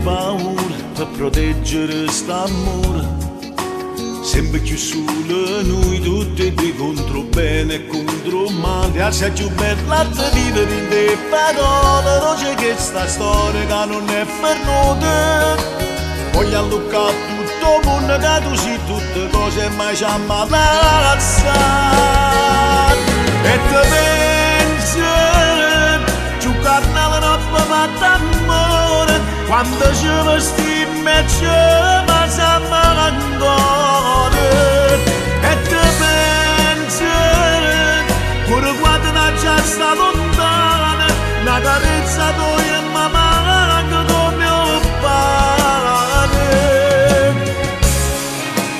paura per proteggere st'amore. Sempre più solo noi tutti e due contro bene e contro male. Assai più bella da vivere in te parole. Non c'è che sta storia che non è per noi. Voglio alluccare tutto il mondo che tu sei tutte cose mai ci ammalazza. E te pensi, giù carnale non mi fa d'amore. Quando ci vestimmo e ci passiamo ancora. E te pensi, pure quando non c'è sta lontana, una carezza tua e mi manca come un pane.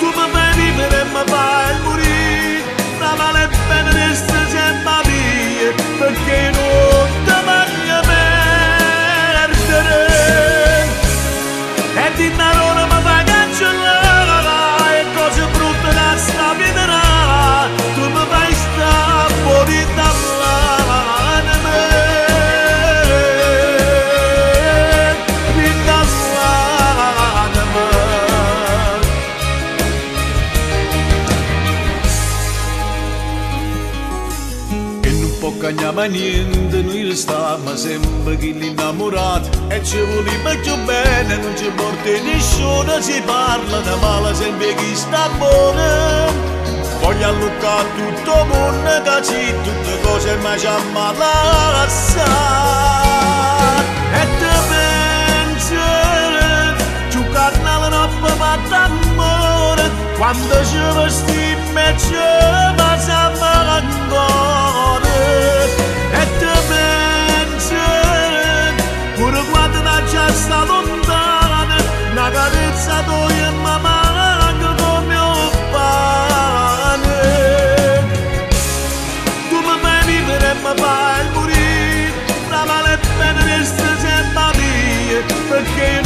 Tu mi fai vivere e mi fai morire, ma vale il bene resta sempre mia, perché non ti voglio perdere. E di narone mi fai cancellare, e cose brutte da sta vita, tu mi fai sta fuori dall'anima. E non può cagnare niente, noi restiamo sempre chi l'innamorato. E ci vogliamo più bene, non ci porta nessuno, si parla di male sempre chi sta buono. Voglio alluccare tutto il mondo che c'è, tutte cose ma ci ammalazza. E te pensi, giù carnale non mi fa d'amore. Quando ci vestimmo e ci passiamo ancora. E te pensi, pure quando non c'è sta lontana, una carezza tua e mi manca come un pane. Tu mi fai vivere e mi fai morire, ma vale bene resta sempre mia, perché